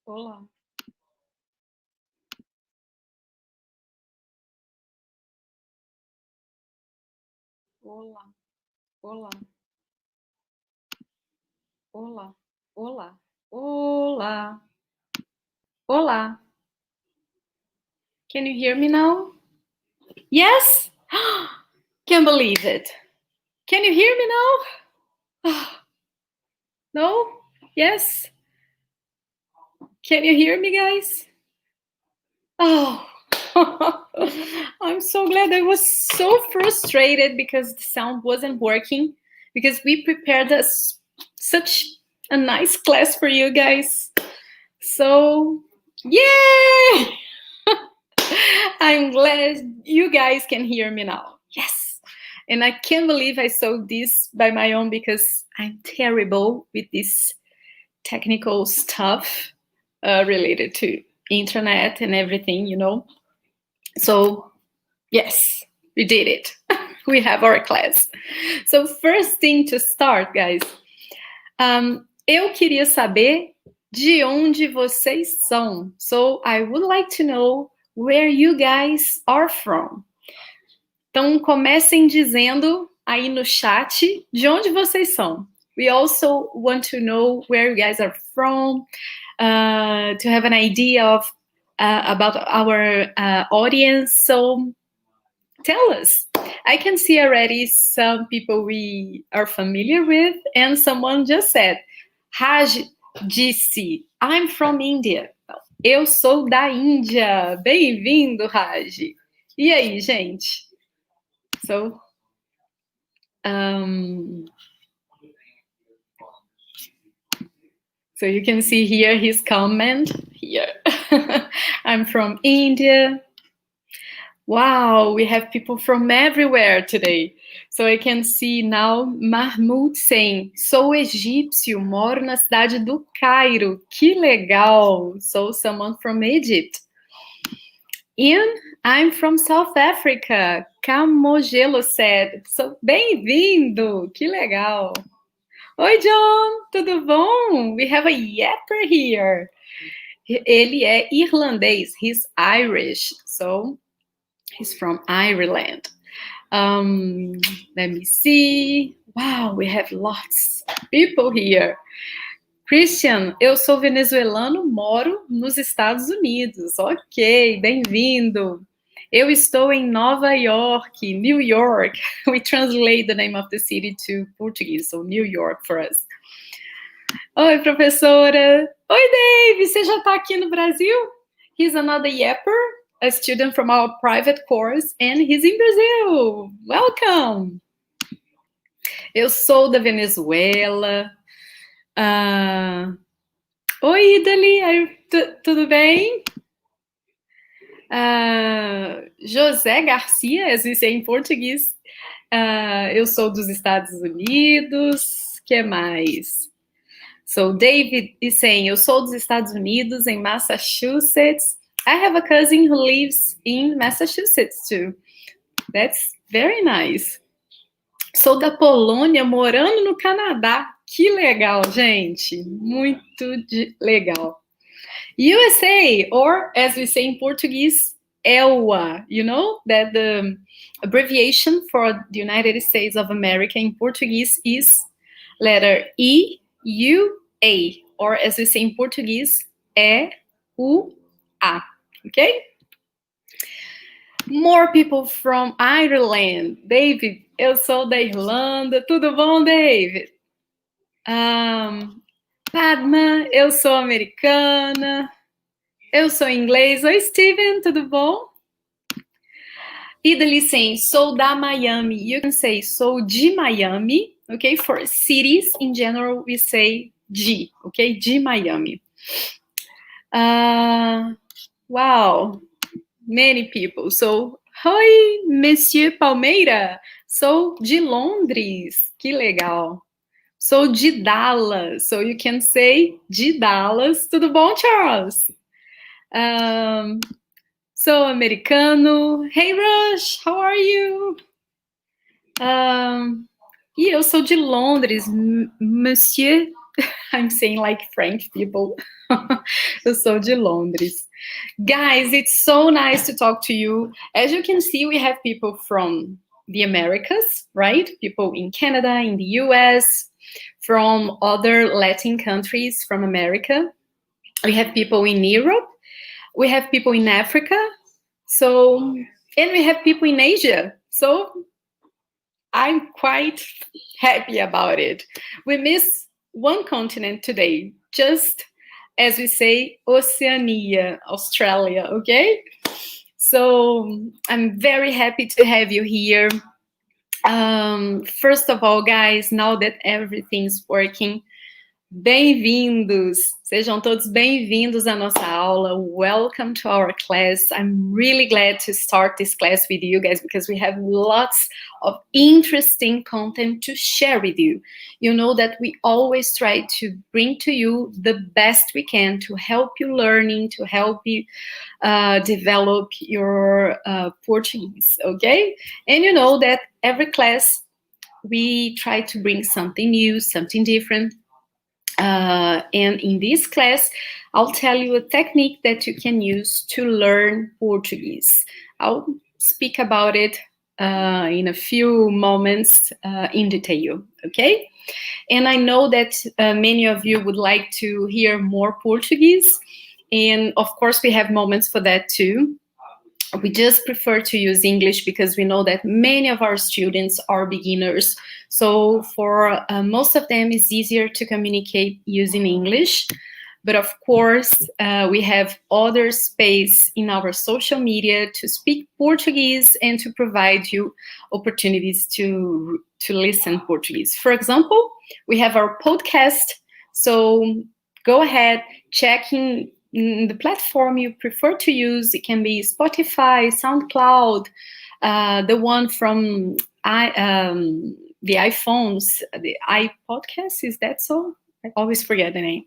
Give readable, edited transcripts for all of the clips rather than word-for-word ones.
Olá, olá, olá, olá, olá, olá, olá. Can you hear me now? Yes? Can't believe it. Can you hear me now? No? Yes? Can you hear me, guys? Oh, I'm so glad. I was so frustrated because the sound wasn't working because we prepared such a nice class for you guys. So, yay! I'm glad you guys can hear me now. Yes. And I can't believe I saw this by my own because I'm terrible with this technical stuff related to internet and everything, you know. So, yes, we did it. We have our class. So, first thing to start, guys, eu queria saber de onde vocês são. So, I would like to know where you guys are from. Então, comecem dizendo aí no chat de onde vocês são. We also want to know where you guys are from, to have an idea of about our audience. So, tell us. I can see already some people we are familiar with, and someone just said, Raj disse, I'm from India. Eu sou da Índia. Bem-vindo, Raj. E aí, gente? So, so you can see here his comment here. I'm from India. Wow, we have people from everywhere today. So I can see now Mahmoud saying, sou egípcio, moro na cidade do Cairo. Que legal. So someone from Egypt. Ian, I'm from South Africa. Camogelo said, so bem-vindo. Que legal. Oi, John, tudo bom? We have a yapper here. Ele é irlandês. He's Irish. So he's from Ireland. Let me see. Wow, we have lots of people here. Christian, eu sou venezuelano, moro nos Estados Unidos. Ok, bem-vindo. Eu estou em Nova York, New York. We translate the name of the city to Portuguese, so New York for us. Oi, professora. Oi, Dave, você já está aqui no Brasil? He's another yapper, a student from our private course, and he's in Brazil. Welcome! Eu sou da Venezuela. Oi, Idali, tudo bem? José Garcia, as we say em português. Eu sou dos Estados Unidos. Que mais? So David is saying, eu sou dos Estados Unidos, em Massachusetts. I have a cousin who lives in Massachusetts too. That's very nice. Sou da Polônia, morando no Canadá. Que legal, gente. Muito legal. USA, or as we say in Portuguese, EUA. You know that the abbreviation for the United States of America in Portuguese is letter E, U, A. Or as we say in Portuguese, E-U-A. Okay? More people from Ireland. David, eu sou da Irlanda. Tudo bom, David? Padma, eu sou americana. Eu sou inglês. Oi, Steven, tudo bom? Idali saying, sou da Miami. You can say, sou de Miami. Okay, for cities in general, we say de. Okay, de Miami. Wow, many people. So, oi, Monsieur Palmeira. Sou de Londres. Que legal. Sou de Dallas. So you can say de Dallas. Tudo bom, Charles? Sou americano. Hey, Rush, how are you? E eu sou de Londres, Monsieur I'm saying like French people. Eu sou de Londres. Guys, it's so nice to talk to you. As you can see, we have people from the Americas, right? People in Canada, in the US, from other Latin countries from America. We have people in Europe. We have people in Africa. So, and we have people in Asia. So I'm quite happy about it. We miss one continent today, just as we say, Oceania, Australia, okay? So I'm very happy to have you here. First of all, guys, now that everything's working, bem-vindos! Sejam todos bem-vindos à nossa aula. Welcome to our class. I'm really glad to start this class with you guys because we have lots of interesting content to share with you. You know that we always try to bring to you the best we can to help you learning, to help you develop your Portuguese, okay? And you know that every class we try to bring something new, something different. And in this class, I'll tell you a technique that you can use to learn Portuguese. I'll speak about it in a few moments in detail, okay? And I know that many of you would like to hear more Portuguese. And of course, we have moments for that too. We just prefer to use English because we know that many of our students are beginners. So for most of them, it's easier to communicate using English. But of course, we have other space in our social media to speak Portuguese and to provide you opportunities to listen Portuguese. For example, we have our podcast. So go ahead, check in the platform you prefer to use. It can be Spotify, SoundCloud, the one from the iPhones, the iPodcast, is that so? I always forget the name.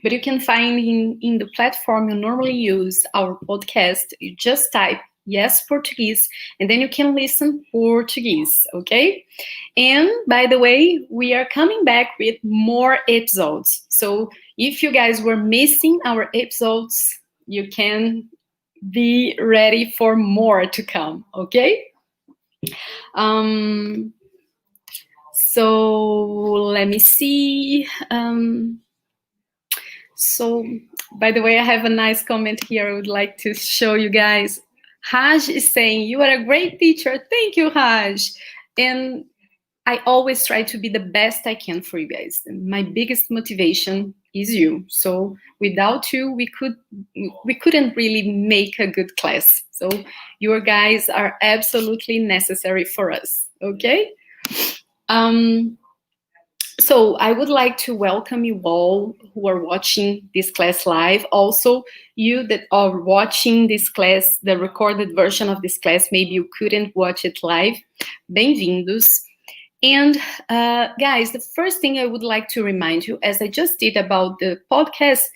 But you can find in the platform you normally use our podcast. You just type Yes Portuguese, and then you can listen Portuguese, okay? And by the way, we are coming back with more episodes. So if you guys were missing our episodes, you can be ready for more to come, okay? So let me see. So, by the way, I have a nice comment here I would like to show you guys. Raj is saying, you are a great teacher. Thank you, Raj. And I always try to be the best I can for you guys. My biggest motivation is you. So without you, we couldn't really make a good class. So your guys are absolutely necessary for us, okay? So I would like to welcome you all who are watching this class live. Also, you that are watching this class, the recorded version of this class, maybe you couldn't watch it live. Bem-vindos. And guys, the first thing I would like to remind you, as I just did about the podcast,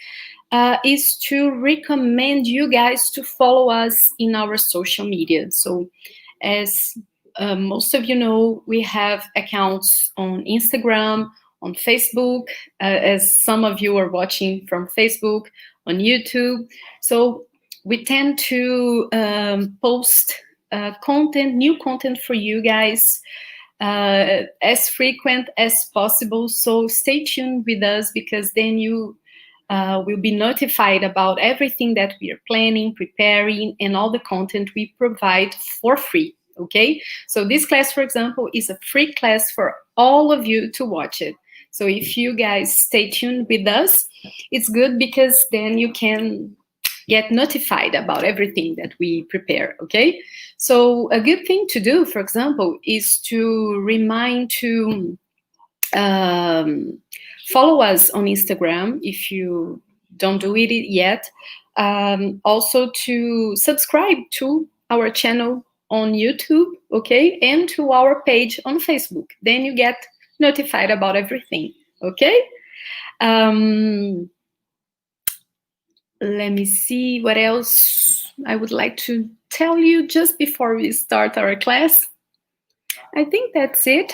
is to recommend you guys to follow us in our social media. So as most of you know, we have accounts on Instagram, on Facebook, as some of you are watching from Facebook, on YouTube. So we tend to post new content for you guys as frequent as possible. So stay tuned with us because then you will be notified about everything that we are planning, preparing, and all the content we provide for free. Okay, so this class, for example, is a free class for all of you to watch it. So if you guys stay tuned with us, it's good because then you can get notified about everything that we prepare, okay? So a good thing to do, for example, is to remind to follow us on Instagram if you don't do it yet. Also to subscribe to our channel on YouTube, okay? And to our page on Facebook. Then you get notified about everything, okay? Let me see what else I would like to tell you just before we start our class. I think that's it.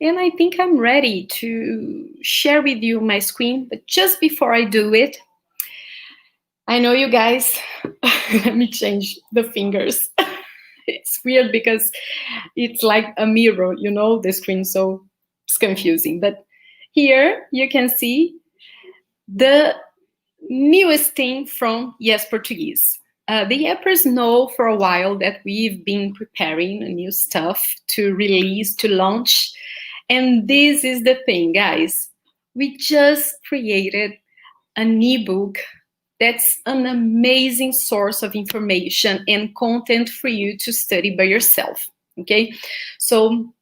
And I think I'm ready to share with you my screen. But just before I do it, I know you guys, let me change the fingers. It's weird because it's like a mirror, you know, the screen, so it's confusing. But here you can see the newest thing from Yes Portuguese. The Yappers know for a while that we've been preparing new stuff to release, to launch. And this is the thing, guys. We just created an ebook that's an amazing source of information and content for you to study by yourself. Okay, so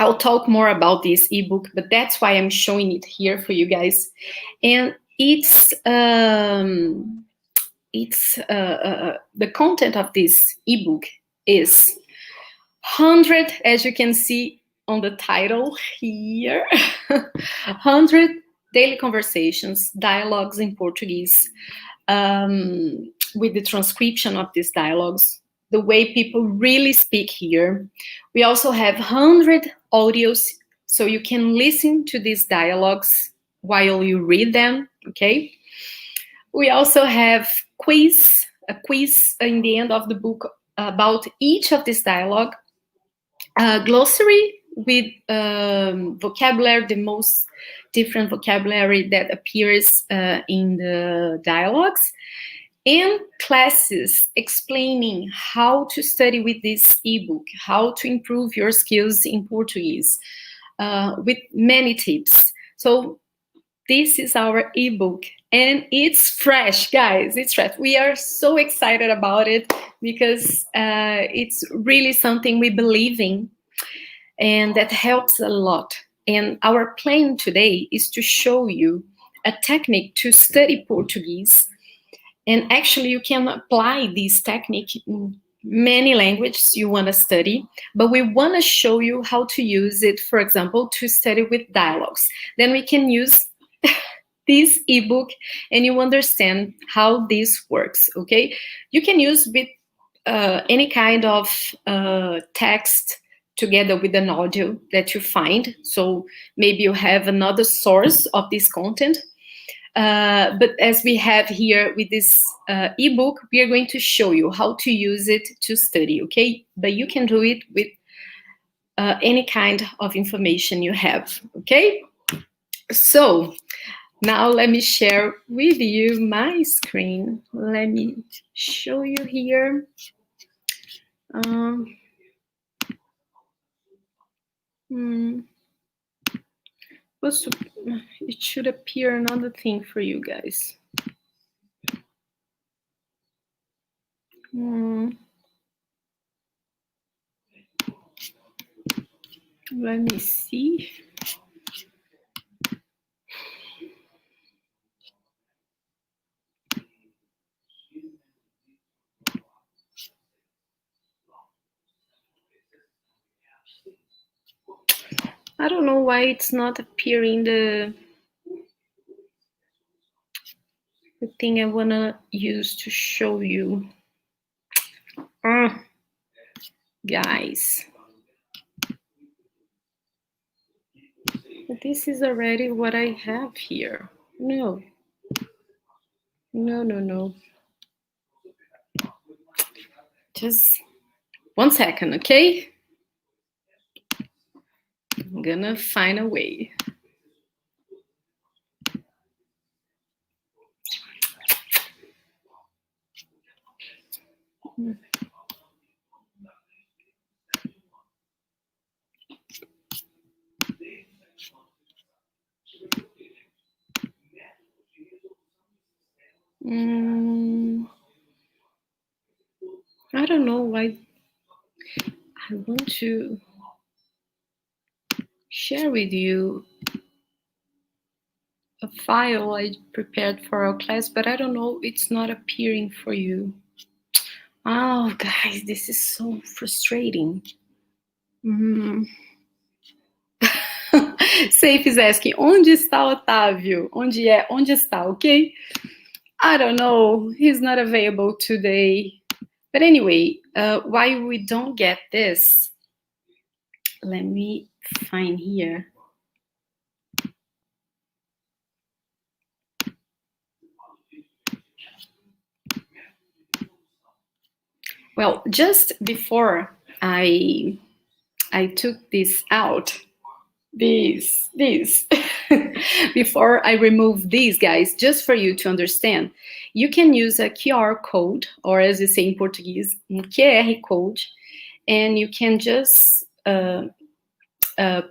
I'll talk more about this ebook, but that's why I'm showing it here for you guys. And the content of this ebook is 100, as you can see on the title here, 100 daily conversations, dialogues in Portuguese, with the transcription of these dialogues, the way people really speak here. We also have 100 audios, so you can listen to these dialogues while you read them, okay? We also have a quiz in the end of the book about each of this dialogue, glossary with vocabulary, the most different vocabulary that appears in the dialogues, and classes explaining how to study with this ebook, how to improve your skills in Portuguese, with many tips. So this is our ebook, and it's fresh, guys. It's fresh. We are so excited about it because it's really something we believe in, and that helps a lot. And our plan today is to show you a technique to study Portuguese. And actually, you can apply this technique in many languages you want to study, but we want to show you how to use it, for example, to study with dialogues. Then we can use this ebook and you understand how this works, okay? You can use with any kind of text together with an audio that you find. So maybe you have another source of this content. But as we have here with this ebook, we are going to show you how to use it to study, okay? But you can do it with any kind of information you have, okay? So now let me share with you my screen. Let me show you here. It should appear another thing for you guys. Let me see. I don't know why it's not appearing the thing I want to use to show you. Guys. This is already what I have here. No. Just 1 second, okay? I'm gonna find a way. I don't know why I want to share with you a file I prepared for our class, but I don't know, it's not appearing for you. Oh, guys, this is so frustrating. Safe is asking, onde está Otávio? Onde está, okay? I don't know, he's not available today. But anyway, why we don't get this, let me find here. Well, just before I took this out, this before I remove these guys, just for you to understand, you can use a QR code, or as you say in Portuguese, QR code, and you can just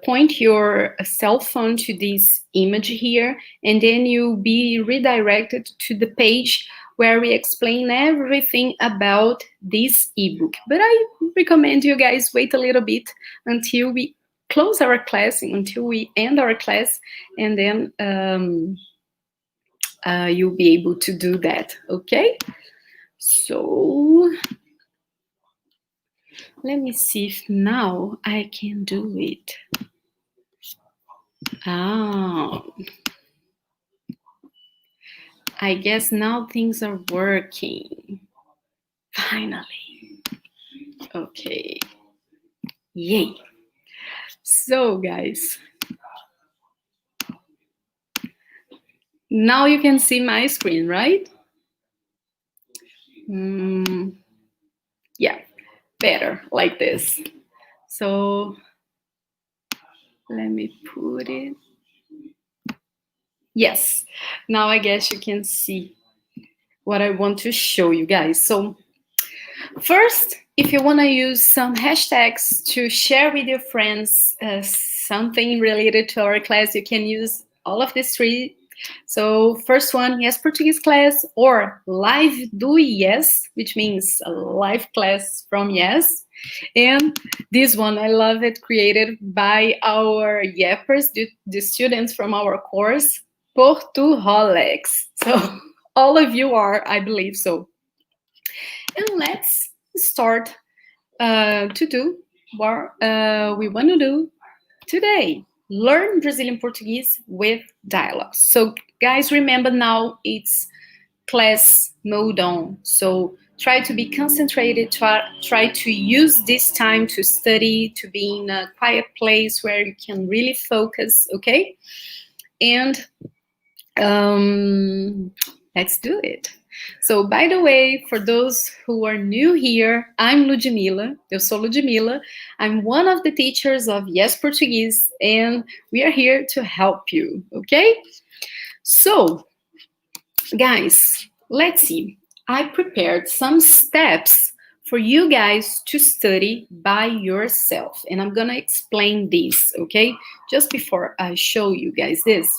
point your cell phone to this image here, and then you'll be redirected to the page where we explain everything about this ebook. But I recommend you guys wait a little bit until we close our class, until we end our class, and then you'll be able to do that, okay? So let me see if now I can do it. I guess now things are working. Finally. Okay. Yay. So, guys, now you can see my screen, right? Yeah, better like this. So, let me put it. Yes, now I guess you can see what I want to show you guys. So, first, if you want to use some hashtags to share with your friends something related to our class, you can use all of these three. So first one, Yes Portuguese class, or Live do Yes, which means a live class from Yes. And this one, I love it, created by our Yappers, the students from our course, Portuholics. So all of you are, I believe so. And let's start to do what we want to do today. Learn Brazilian Portuguese with dialogues. So guys, remember now it's class mode on. So try to be concentrated, try to use this time to study, to be in a quiet place where you can really focus, okay? And let's do it. So, by the way, for those who are new here, I'm Ludmila. Eu sou Ludmila. I'm one of the teachers of Yes Portuguese, and we are here to help you, okay? So, guys, let's see. I prepared some steps for you guys to study by yourself, and I'm gonna explain this, okay? Just before I show you guys this,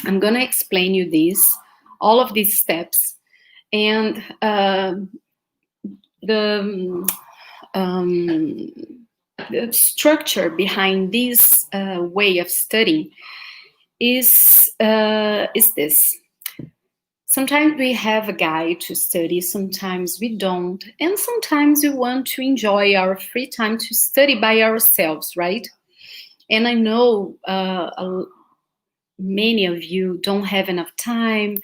I'm gonna explain you this, all of these steps, and the structure behind this way of studying is this. Sometimes we have a guide to study, sometimes we don't, and sometimes we want to enjoy our free time to study by ourselves, right? And I know many of you don't have enough time,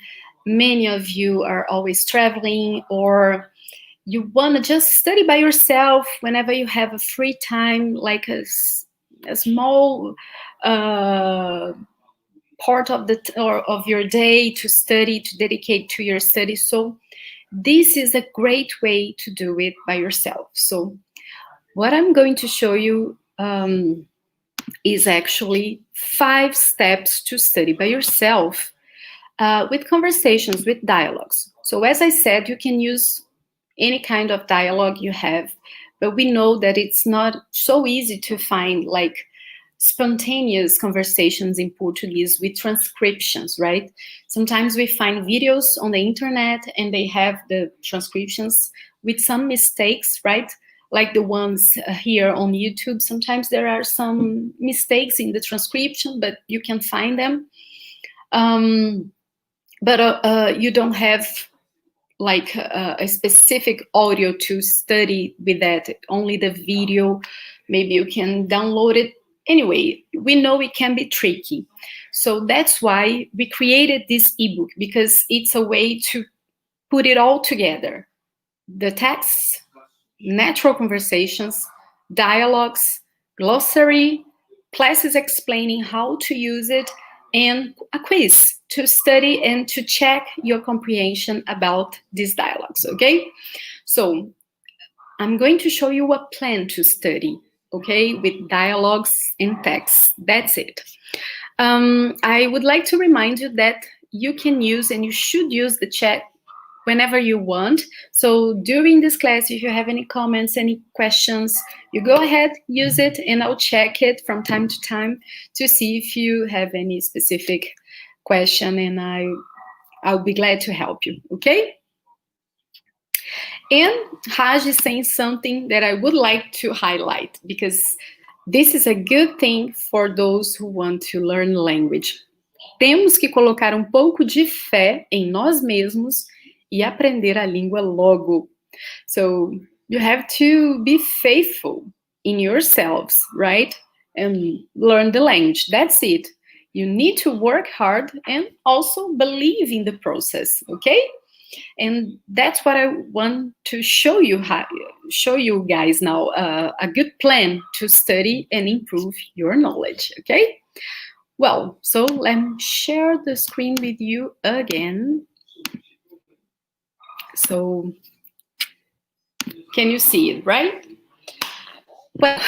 many of you are always traveling, or you want to just study by yourself whenever you have a free time, like a small part of of your day to study, to dedicate to your study. So this is a great way to do it by yourself. So what I'm going to show you is actually 5 steps to study by yourself with conversations, with dialogues. So as I said, you can use any kind of dialogue you have, but we know that it's not so easy to find like spontaneous conversations in Portuguese with transcriptions, right? Sometimes we find videos on the internet and they have the transcriptions with some mistakes, right? Like the ones here on YouTube. Sometimes there are some mistakes in the transcription, but you can find them. But you don't have like a specific audio to study with that, only the video. Maybe you can download it. Anyway, we know it can be tricky. So that's why we created this ebook, because it's a way to put it all together. The texts, natural conversations, dialogues, glossary, classes explaining how to use it, and a quiz to study and to check your comprehension about these dialogues, okay? So I'm going to show you a plan to study, okay, with dialogues and texts. That's it. I would like to remind you that you can use and you should use the chat whenever you want. So during this class, if you have any comments, any questions, you go ahead, use it, and I'll check it from time to time to see if you have any specific question, and I'll be glad to help you, okay? And Raj is saying something that I would like to highlight, because this is a good thing for those who want to learn language. Temos que colocar um pouco de fé em nós mesmos e aprender a língua logo. So you have to be faithful in yourselves, right? And learn the language. That's it. You need to work hard and also believe in the process, okay? And that's what I want to show you guys now, a good plan to study and improve your knowledge, okay? Well, so let me share the screen with you again. So, can you see it, right? Well,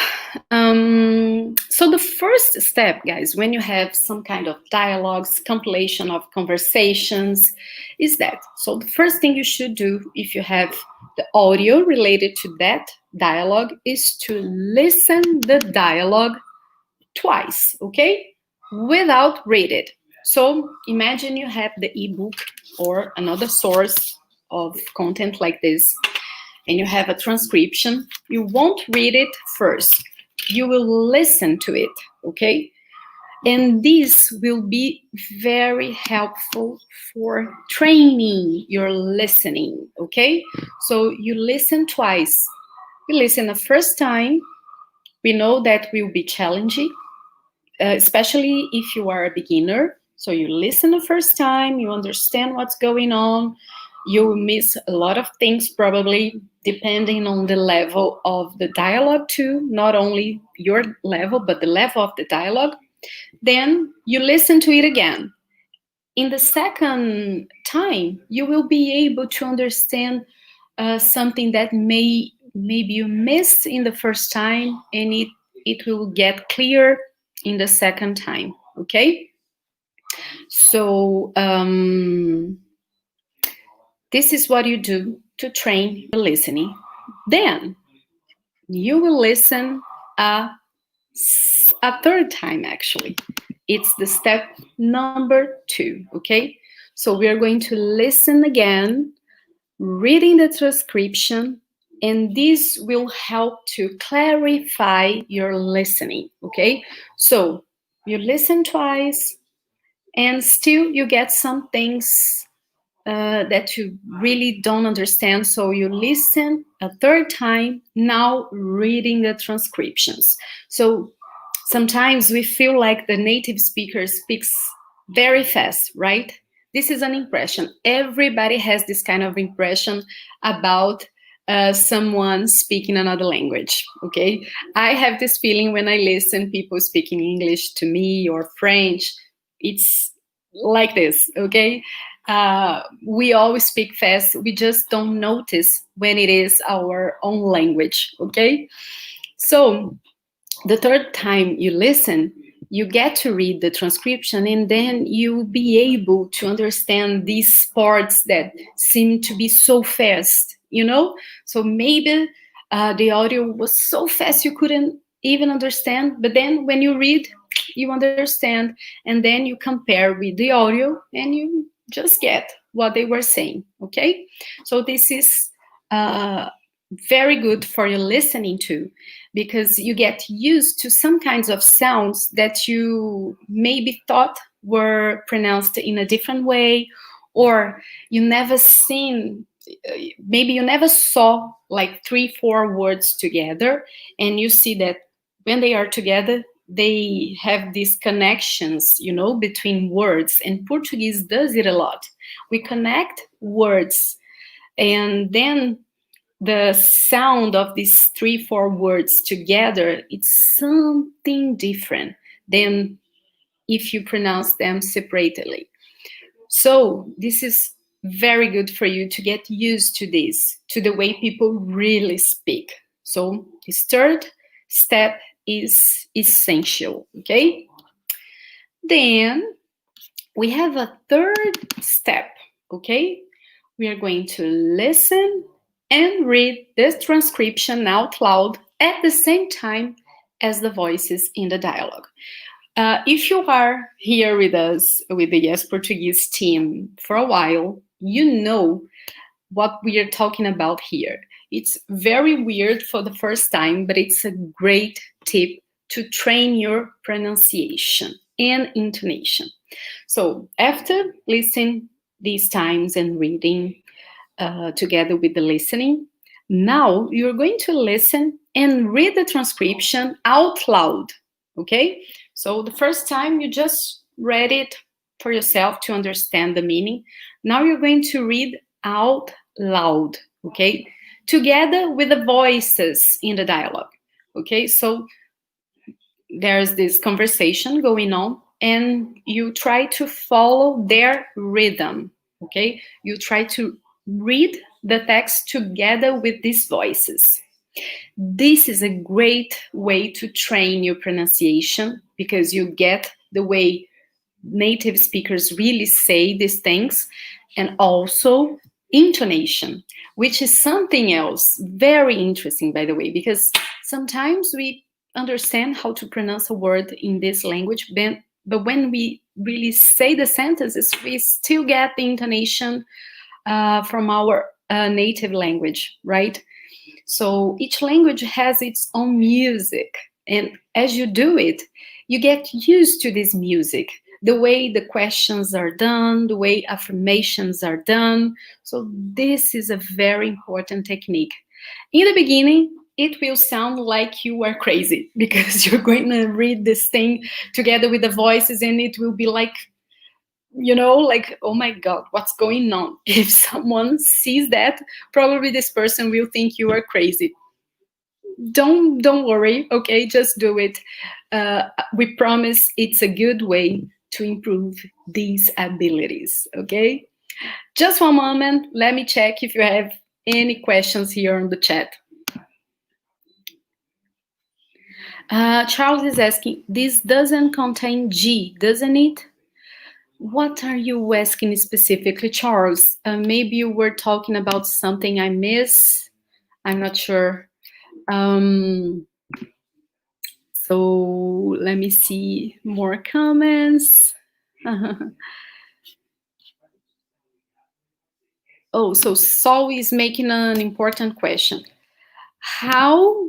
so the first step, guys, when you have some kind of dialogues, compilation of conversations, is that. So the first thing you should do if you have the audio related to that dialogue is to listen the dialogue twice, okay? Without read it. So imagine you have the ebook or another source of content like this, and you have a transcription. You won't read it first. You will listen to it, okay? And this will be very helpful for training your listening, okay? So you listen twice. You listen the first time. We know that will be challenging, especially if you are a beginner. So you listen the first time, you understand what's going on. You will miss a lot of things probably, depending on the level of the dialogue too, not only your level, but the level of the dialogue. Then you listen to it again. In the second time, you will be able to understand something that maybe you missed in the first time, and it will get clear in the second time, okay? So this is what you do to train your listening. Then you will listen a third time, actually. It's the step number 2, okay? So we are going to listen again, reading the transcription, and this will help to clarify your listening, okay? So you listen twice, and still you get some things that you really don't understand. So you listen a third time, now reading the transcriptions. So sometimes we feel like the native speaker speaks very fast, right? This is an impression. Everybody has this kind of impression about someone speaking another language, okay? I have this feeling when I listen people speaking English to me or French. It's like this, okay? We always speak fast. We just don't notice when it is our own language, okay? So the third time you listen, you get to read the transcription, and then you'll be able to understand these parts that seem to be so fast, you know? So maybe the audio was so fast you couldn't even understand, but then when you read, you understand, and then you compare with the audio and you just get what they were saying, okay? So this is very good for your listening too, because you get used to some kinds of sounds that you maybe thought were pronounced in a different way, or you never seen, maybe you never saw like 3-4 words together, and you see that when they are together, they have these connections, you know, between words, and Portuguese does it a lot. We connect words, and then the sound of these 3-4 words together, it's something different than if you pronounce them separately. So this is very good for you to get used to this, to the way people really speak. So this third step is essential, okay? Then we have a third step, okay? We are going to listen and read this transcription out loud at the same time as the voices in the dialogue. If you are here with us, with the Yes Portuguese team for a while, you know what we are talking about here. It's very weird for the first time, but it's a great tip to train your pronunciation and intonation. So after listening these times and reading together with the listening, now you're going to listen and read the transcription out loud, okay? So the first time you just read it for yourself to understand the meaning. Now you're going to read out loud, okay? Together with the voices in the dialogue, okay? So there's this conversation going on and you try to follow their rhythm, okay? You try to read the text together with these voices. This is a great way to train your pronunciation because you get the way native speakers really say these things, and also intonation, which is something else very interesting, by the way, because sometimes we understand how to pronounce a word in this language, but when we really say the sentences, we still get the intonation from our native language, right? So each language has its own music. And as you do it, you get used to this music, the way the questions are done, the way affirmations are done. So this is a very important technique. In the beginning, it will sound like you are crazy because you're going to read this thing together with the voices and it will be like, like, oh my God, what's going on? If someone sees that, probably this person will think you are crazy. Don't worry, okay? Just do it. We promise it's a good way to improve these abilities, okay? Just one moment. Let me check if you have any questions here on the chat. Charles is asking, this doesn't contain G, doesn't it? What are you asking specifically, Charles? Maybe you were talking about something I missed. I'm not sure. So let me see more comments. Oh, so Saul is making an important question. How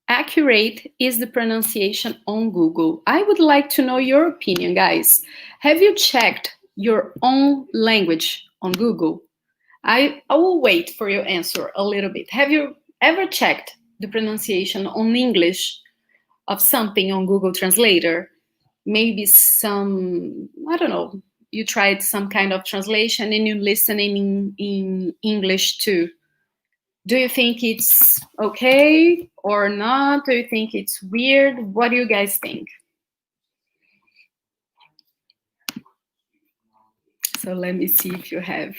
accurate is the pronunciation on Google? I would like to know your opinion, guys. Have you checked your own language on Google? I will wait for your answer a little bit. Have you ever checked the pronunciation on English of something on Google Translator? Maybe some, I don't know, you tried some kind of translation and you're listening in English too. Do you think it's okay or not? Do you think it's weird? What do you guys think? So let me see if you have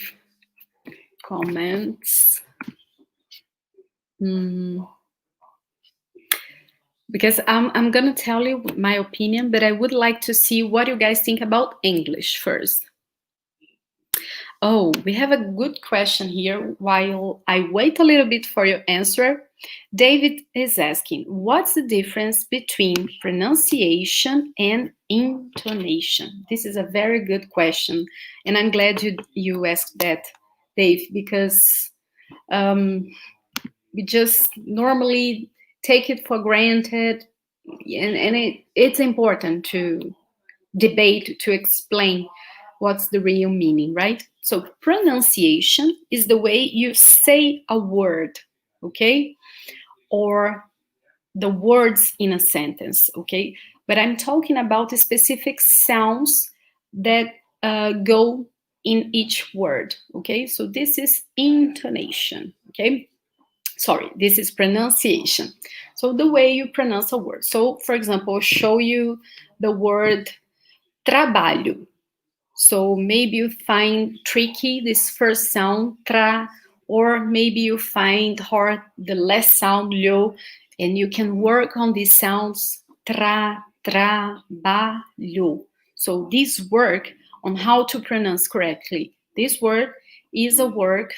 comments. Because I'm gonna tell you my opinion, but I would like to see what you guys think about English first. Oh, we have a good question here. While I wait a little bit for your answer, David is asking, what's the difference between pronunciation and intonation? This is a very good question, and I'm glad you asked that, Dave, because we just normally take it for granted, and it's important to debate, to explain what's the real meaning, right? So pronunciation is the way you say a word, okay? Or the words in a sentence, okay? But I'm talking about the specific sounds that go in each word, okay? So this is intonation, okay? Sorry, this is pronunciation. So the way you pronounce a word. So, for example, I'll show you the word trabalho. So maybe you find tricky this first sound, tra, or maybe you find hard the last sound, lho, and you can work on these sounds, tra, tra, ba, lho. So this work on how to pronounce correctly. This word is a work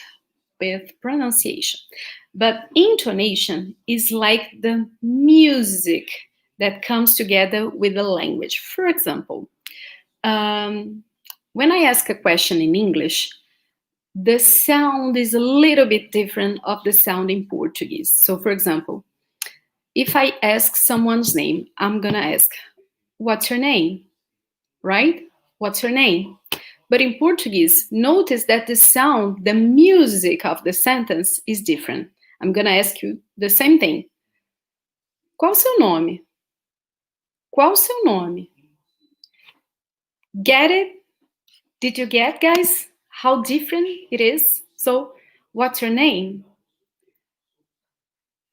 with pronunciation. But intonation is like the music that comes together with the language. For example, um, when I ask a question in English, the sound is a little bit different of the sound in Portuguese. So, for example, if I ask someone's name, I'm gonna ask, "What's your name?" Right? What's your name? But in Portuguese, notice that the sound, the music of the sentence is different. I'm gonna ask you the same thing. Qual o seu nome? Qual o seu nome? Get it? Did you get, guys, how different it is? So, what's your name?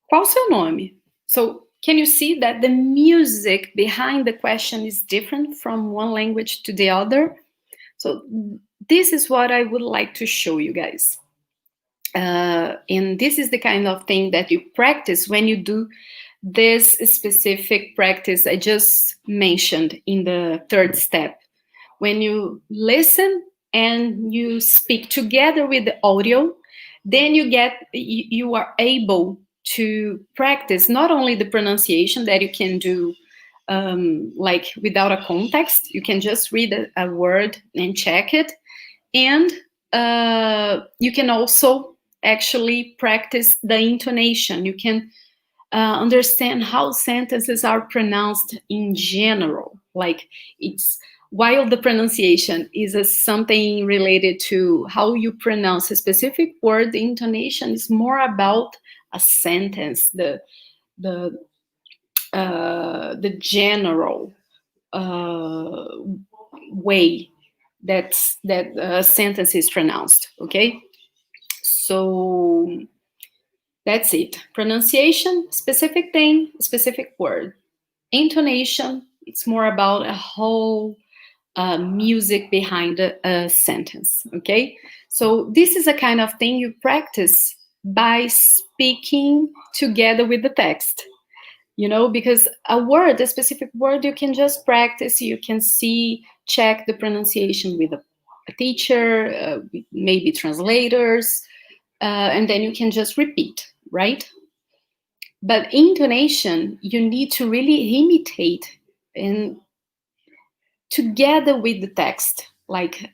Qual o seu nome? So, can you see that the music behind the question is different from one language to the other? So, this is what I would like to show you guys. And this is the kind of thing that you practice when you do this specific practice I just mentioned in the third step. When you listen and you speak together with the audio, then you are able to practice not only the pronunciation that you can do like without a context, you can just read a word and check it, and you can also actually practice the intonation. You can understand how sentences are pronounced in general. Like, it's while the pronunciation is something related to how you pronounce a specific word, the intonation is more about a sentence, the the general uh, way that a sentence is pronounced. Okay, so that's it. Pronunciation, specific thing, specific word. Intonation, it's more about a whole music behind a sentence. Okay, so this is a kind of thing you practice by speaking together with the text. You know, because a word, a specific word, you can just practice. You can see, check the pronunciation with a teacher, maybe translators, and then you can just repeat, right? But intonation, you need to really imitate and together with the text. Like,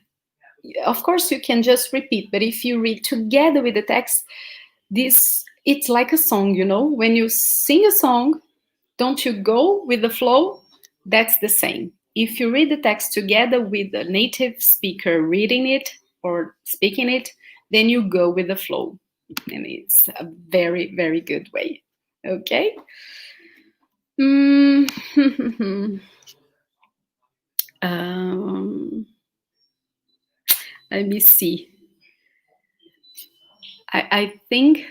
of course, you can just repeat, but if you read together with the text, this it's like a song. You know, when you sing a song, don't you go with the flow? That's the same. If you read the text together with a native speaker reading it or speaking it, then you go with the flow. And it's a very, very good way. Okay? Mm. Let me see. I think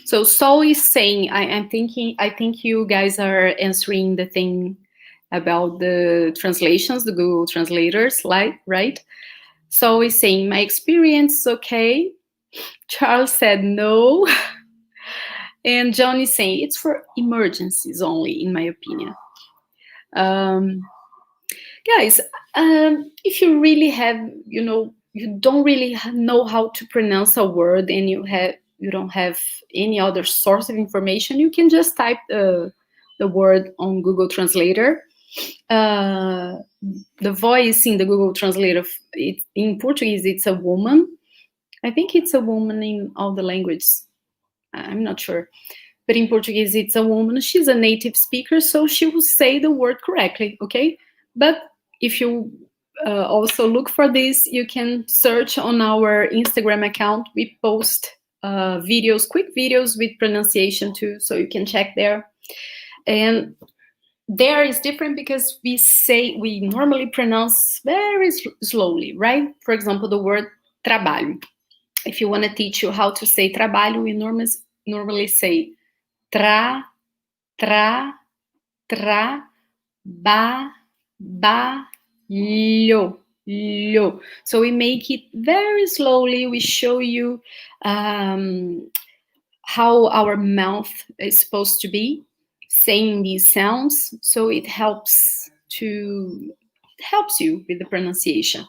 so. Saul is saying, I'm thinking, I think you guys are answering the thing about the translations, the Google translators, like, right? So is saying, my experience is okay. Charles said no. And John is saying, it's for emergencies only, in my opinion. Guys, if you really have, you know, you don't really know how to pronounce a word and you don't have any other source of information, you can just type the word on Google Translator. The voice in the Google Translator, in Portuguese, it's a woman. I think it's a woman in all the languages. I'm not sure. But in Portuguese, it's a woman. She's a native speaker, so she will say the word correctly, okay? But if you also look for this, you can search on our Instagram account. We post videos, quick videos with pronunciation too, so you can check there. And there is different because we normally pronounce very slowly, right? For example, the word trabalho. if you want to teach you how to say trabalho, we normally say tra, tra, tra, ba, ba, lho, lho. So we make it very slowly. We show you how our mouth is supposed to be saying these sounds. So it helps you with the pronunciation.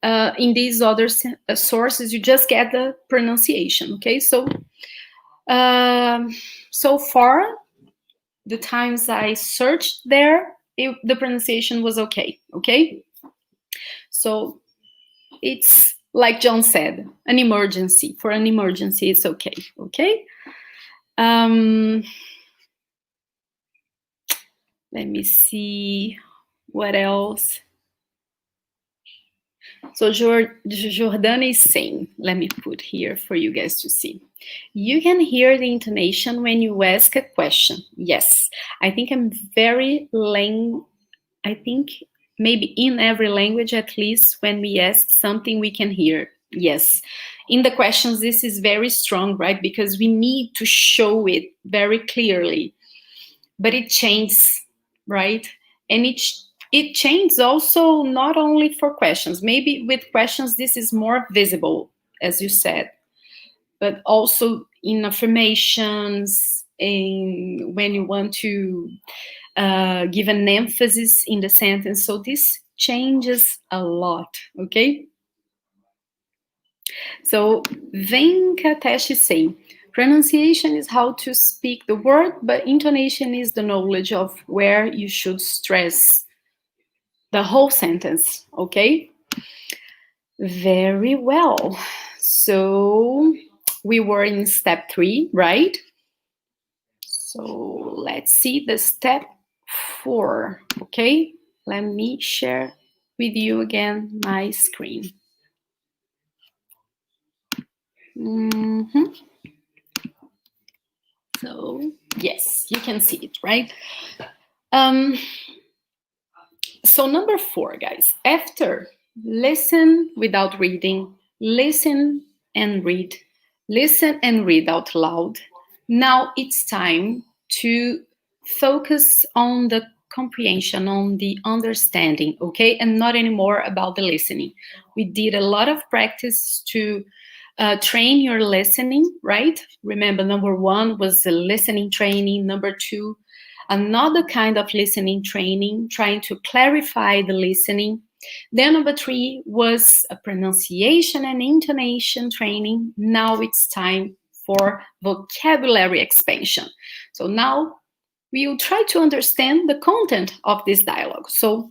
In these other sources, you just get the pronunciation. Okay, so so far, the times I searched there, the pronunciation was okay. Okay, so it's like John said, an emergency. For an emergency, it's okay. Okay. Let me see what else. So Jordana is saying, let me put here for you guys to see. You can hear the intonation when you ask a question. Yes, I think I think maybe in every language, at least when we ask something, we can hear. Yes. In the questions, this is very strong, right? Because we need to show it very clearly. But it changes, right? And it changes also not only for questions. Maybe with questions, this is more visible, as you said, but also in affirmations, when you want to give an emphasis in the sentence. So this changes a lot, okay? So Venkatesh is saying, pronunciation is how to speak the word, but intonation is the knowledge of where you should stress the whole sentence, okay? Very well. So we were in step 3, right? So let's see the step 4, okay? Let me share with you again my screen. So yes, you can see it, right? So number 4, guys, after listen without reading, listen and read out loud. Now it's time to focus on the comprehension, on the understanding, okay? And not anymore about the listening. We did a lot of practice to train your listening, right? Remember, number 1 was the listening training. Number 2, another kind of listening training, trying to clarify the listening. Then number 3 was a pronunciation and intonation training. Now it's time for vocabulary expansion. So now we will try to understand the content of this dialogue. So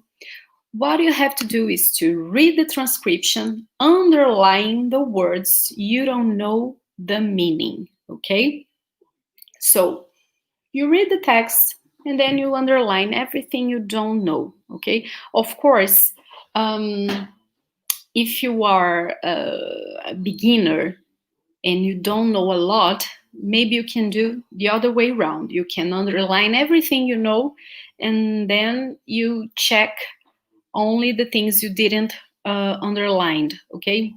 what you have to do is to read the transcription, underline the words you don't know the meaning, okay? So you read the text and then you underline everything you don't know, okay? Of course, if you are a beginner and you don't know a lot, maybe you can do the other way around. You can underline everything you know, and then you check only the things you didn't underline, okay?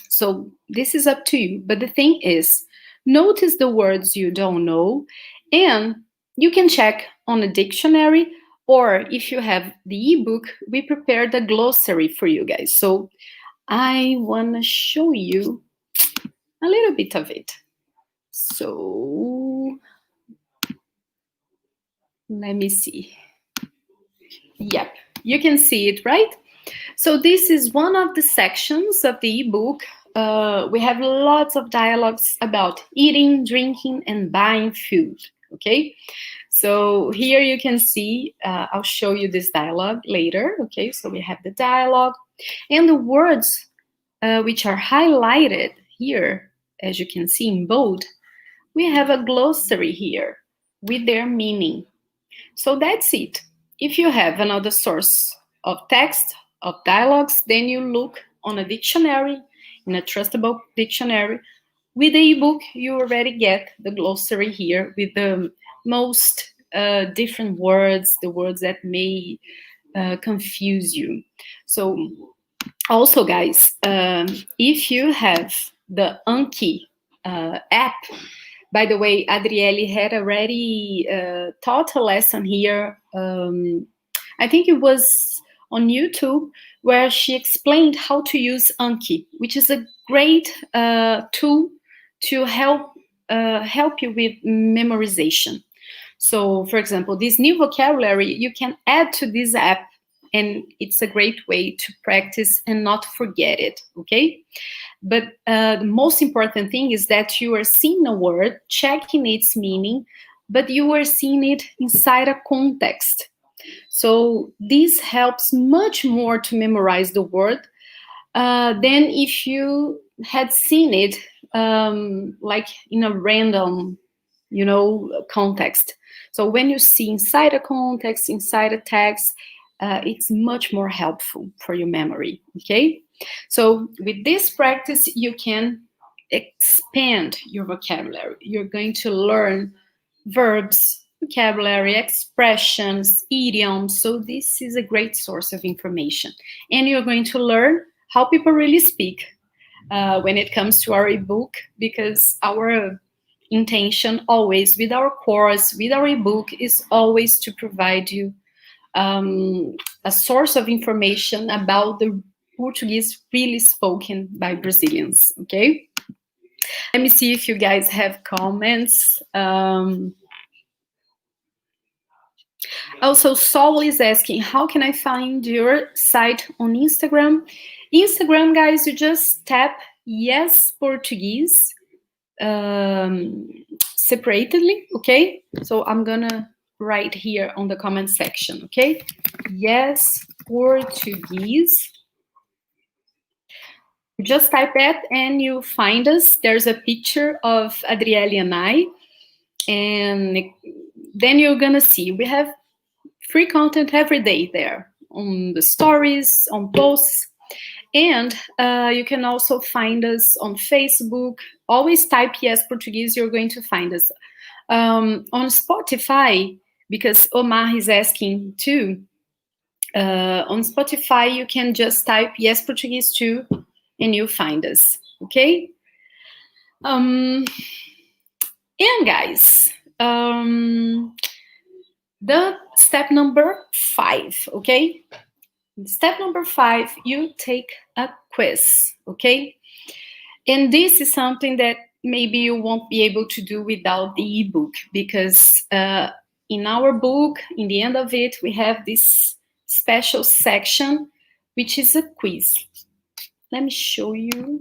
So this is up to you. But the thing is, notice the words you don't know, and you can check on a dictionary, or if you have the ebook, we prepared a glossary for you guys. So I want to show you a little bit of it. So let me see. Yep, you can see it, right? So this is one of the sections of the ebook. We have lots of dialogues about eating, drinking, and buying food, okay? So here you can see, I'll show you this dialogue later, okay? So we have the dialogue, and the words which are highlighted here, as you can see in bold, we have a glossary here with their meaning. So that's it. If you have another source of text, of dialogues, then you look on a dictionary, in a trustable dictionary. With the ebook, you already get the glossary here with the most different words, the words that may confuse you. So also, guys, if you have the Anki app. By the way, Adriele had already taught a lesson here. I think it was on YouTube, where she explained how to use Anki, which is a great tool to help you with memorization. So, for example, this new vocabulary you can add to this app, and it's a great way to practice and not forget it, okay? But the most important thing is that you are seeing a word, checking its meaning, but you are seeing it inside a context. So this helps much more to memorize the word than if you had seen it like in a random, context. So when you see inside a context, inside a text, it's much more helpful for your memory, okay? So with this practice, you can expand your vocabulary. You're going to learn verbs, vocabulary, expressions, idioms. So this is a great source of information. And you're going to learn how people really speak when it comes to our ebook, because our intention always with our course, with our ebook, is always to provide you a source of information about the Portuguese really spoken by Brazilians, okay? Let me see if you guys have comments. Also, Saul is asking, how can I find your site on Instagram? Instagram, guys, you just tap Yes Portuguese separately, okay? So I'm gonna write here on the comment section, okay? Yes Portuguese. Just type that and you find us. There's a picture of Adriele and I, and then you're gonna see we have free content every day there on the stories, on posts, and you can also find us on Facebook. Always type Yes Portuguese, you're going to find us. On Spotify, because Omar is asking too, on Spotify you can just type Yes Portuguese too, and you'll find us, okay? And guys, the step number 5, okay? Step number 5, you take a quiz, okay? And this is something that maybe you won't be able to do without the ebook, because in our book, in the end of it, we have this special section, which is a quiz. Let me show you.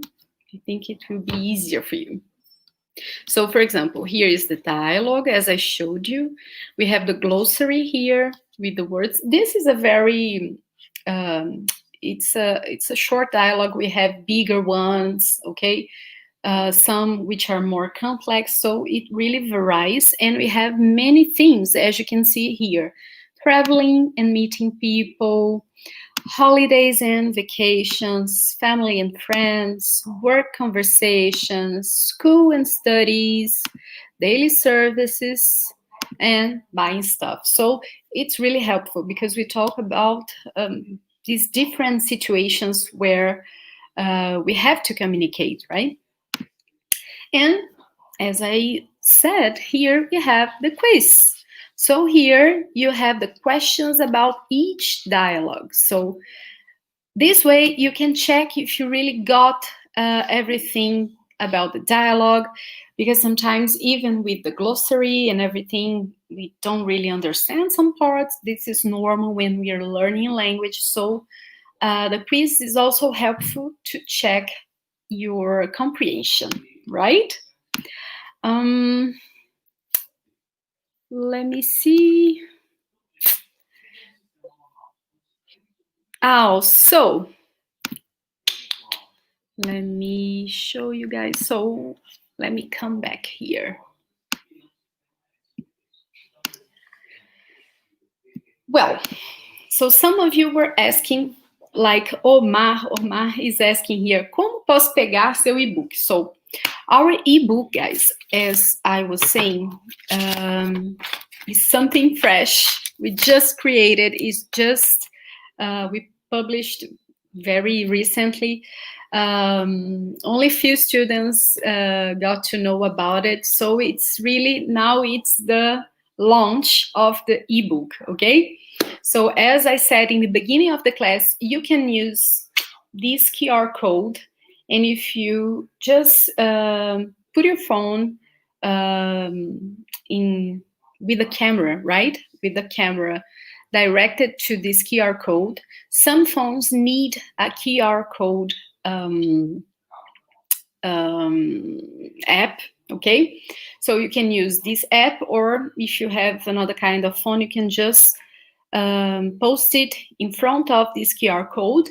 I think it will be easier for you. So, for example, here is the dialogue, as I showed you. We have the glossary here with the words. This is a very, it's a short dialogue. We have bigger ones, okay? Some which are more complex, so it really varies. And we have many themes, as you can see here. Traveling and meeting people, holidays and vacations, family and friends, work conversations, school and studies, daily services, and buying stuff. So it's really helpful because we talk about these different situations where we have to communicate, right? And as I said, here you have the quiz. So here you have the questions about each dialogue. So this way you can check if you really got everything about the dialogue, because sometimes even with the glossary and everything, we don't really understand some parts. This is normal when we are learning language. So the quiz is also helpful to check your comprehension, right? Let me see. Oh, so let me show you guys. So let me come back here. Well, so some of you were asking, like Omar is asking here, como posso pegar seu ebook? So our ebook, guys, as I was saying, is something fresh. We just created, we published very recently. Only few students got to know about it. So it's really, now it's the launch of the ebook, okay? So as I said in the beginning of the class, you can use this QR code, and if you just put your phone in with the camera, right? With the camera directed to this QR code. Some phones need a QR code app, okay? So you can use this app, or if you have another kind of phone, you can just post it in front of this QR code,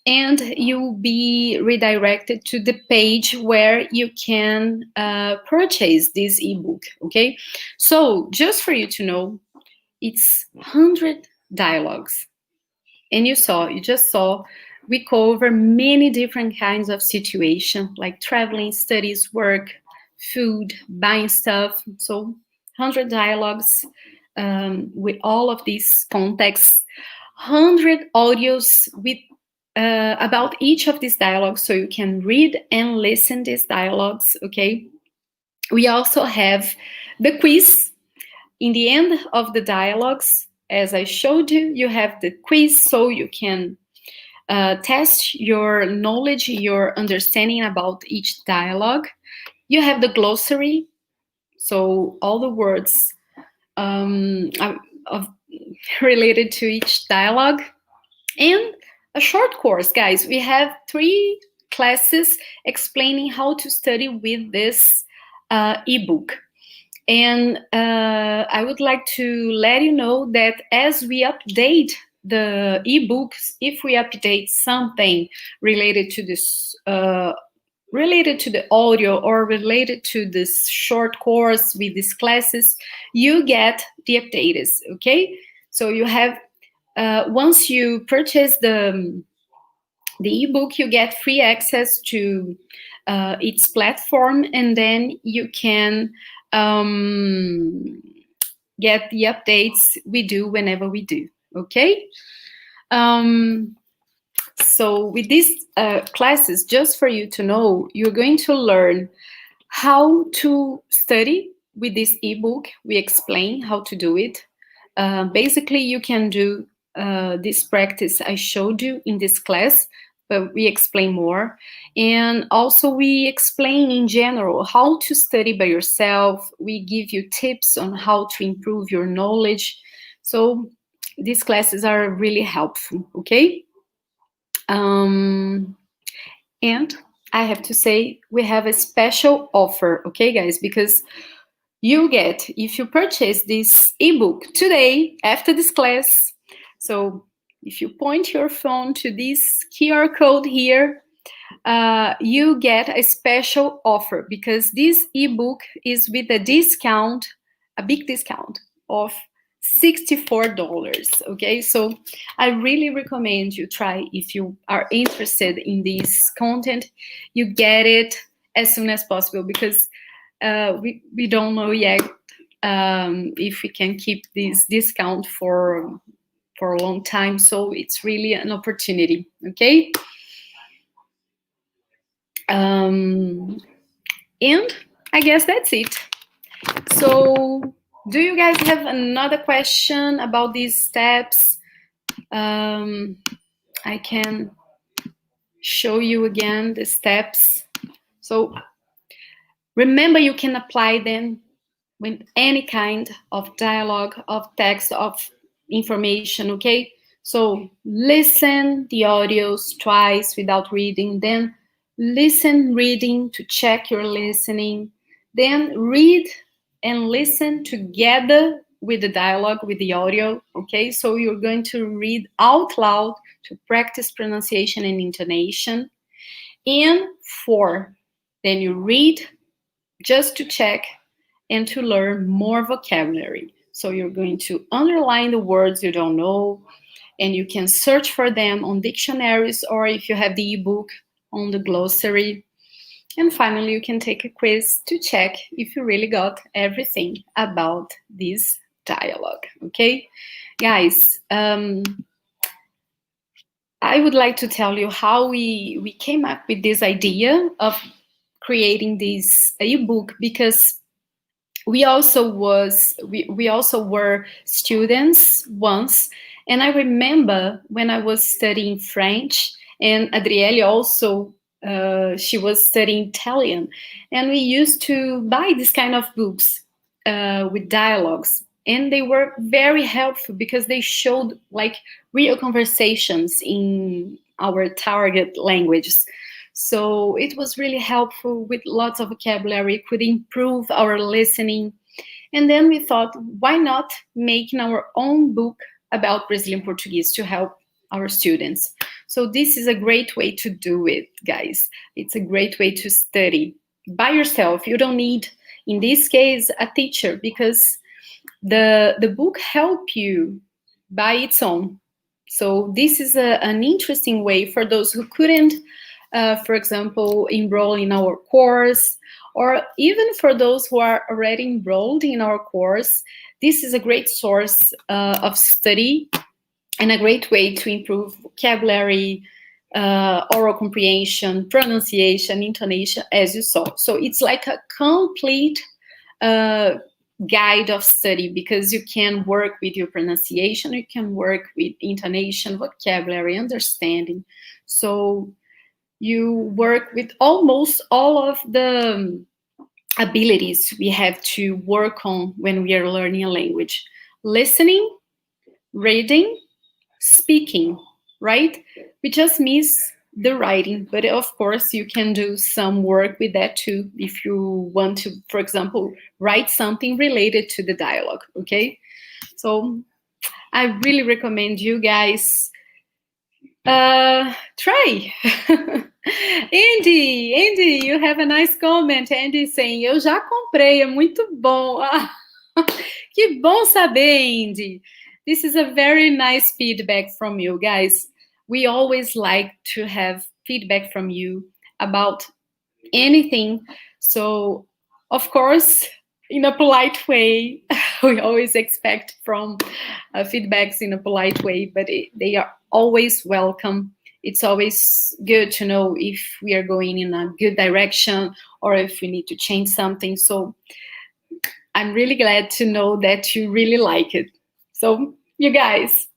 and you'll be redirected to the page where you can purchase this ebook, okay? So just for you to know, it's 100 dialogues. And you just saw, we cover many different kinds of situation, like traveling, studies, work, food, buying stuff. So 100 dialogues with all of these contexts, 100 audios with about each of these dialogues, so you can read and listen these dialogues, okay? We also have the quiz. In the end of the dialogues, as I showed you, you have the quiz, so you can test your knowledge, your understanding about each dialogue. You have the glossary, so all the words related to each dialogue. And a short course, guys. We have 3 classes explaining how to study with this ebook. And I would like to let you know that as we update the ebooks, if we update something related to this, related to the audio, or related to this short course with these classes, you get the updates, okay? So you have, once you purchase the ebook, you get free access to its platform, and then you can get the updates we do whenever we do, okay? So with these classes, just for you to know, you're going to learn how to study with this ebook. We explain how to do it. Basically, you can do this practice I showed you in this class, but we explain more. And also we explain in general how to study by yourself. We give you tips on how to improve your knowledge. So these classes are really helpful, okay? And I have to say, we have a special offer, okay, guys? Because you get, if you purchase this ebook today after this class, so if you point your phone to this QR code here, you get a special offer, because this ebook is with a discount, a big discount of $64, okay? So I really recommend you try. If you are interested in this content, you get it as soon as possible, because we don't know yet if we can keep this discount for a long time. So it's really an opportunity, okay? And I guess that's it. So do you guys have another question about these steps? I can show you again the steps. So remember, you can apply them with any kind of dialogue, of text, of information, okay? So listen the audios twice without reading, then listen reading to check your listening, then read and listen together with the dialogue, with the audio, okay? So you're going to read out loud to practice pronunciation and intonation. And 4, then you read just to check and to learn more vocabulary. So you're going to underline the words you don't know, and you can search for them on dictionaries, or if you have the ebook, on the glossary. And finally, you can take a quiz to check if you really got everything about this dialogue, okay? Guys, I would like to tell you how we came up with this idea of creating this ebook, because we also were students once, and I remember when I was studying French, and Adriele also, she was studying Italian, and we used to buy this kind of books with dialogues, and they were very helpful because they showed like real conversations in our target languages. So it was really helpful with lots of vocabulary, could improve our listening. And then we thought, why not making our own book about Brazilian Portuguese to help our students? So this is a great way to do it, guys. It's a great way to study by yourself. You don't need, in this case, a teacher, because the book help you by its own. So this is an interesting way for those who couldn't, for example, enroll in our course, or even for those who are already enrolled in our course. This is a great source of study and a great way to improve vocabulary, oral comprehension, pronunciation, intonation, as you saw. So it's like a complete guide of study, because you can work with your pronunciation, you can work with intonation, vocabulary, understanding. So you work with almost all of the abilities we have to work on when we are learning a language: listening, reading, speaking, right? We just miss the writing, but of course you can do some work with that too if you want to, for example, write something related to the dialogue, okay? So I really recommend you guys try. Andy, you have a nice comment. Andy saying, eu já comprei, é muito bom. Ah, que bom saber, Andy. This is a very nice feedback from you, guys. We always like to have feedback from you about anything. So, of course, in a polite way, we always expect from feedbacks in a polite way, but they are always welcome. It's always good to know if we are going in a good direction or if we need to change something. So I'm really glad to know that you really like it. So you guys,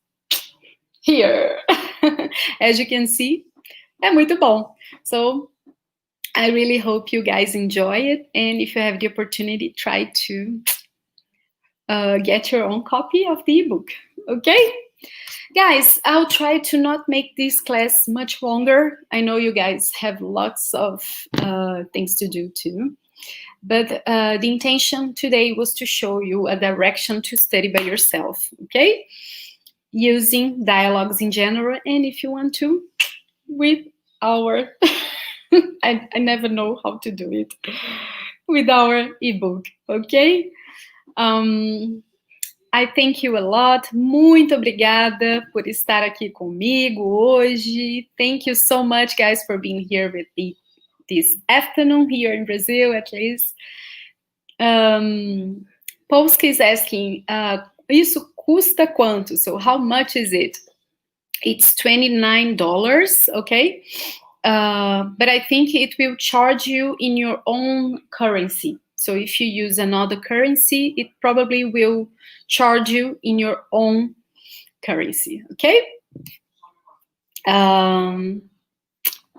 here, as you can see, é muito bom. So I really hope you guys enjoy it. And if you have the opportunity, try to get your own copy of the ebook, okay? Guys, I'll try to not make this class much longer. I know you guys have lots of things to do too. But the intention today was to show you a direction to study by yourself, okay? Using dialogues in general, and if you want to, with our, I never know how to do it, with our ebook, okay? I thank you a lot. Muito obrigada por estar aqui comigo hoje. Thank you so much, guys, for being here with me this afternoon here in Brazil, at least. Polska is asking, isso custa quanto? So how much is it? It's $29, okay? But I think it will charge you in your own currency. So if you use another currency, it probably will charge you in your own currency, okay?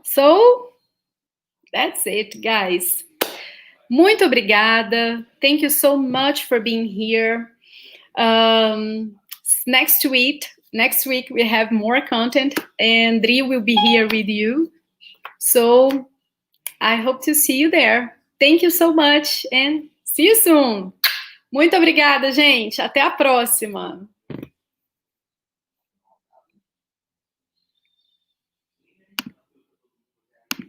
So that's it, guys. Muito obrigada. Thank you so much for being here. Next week we have more content, and Dri will be here with you. So I hope to see you there. Thank you so much and see you soon. Muito obrigada, gente. Até a próxima.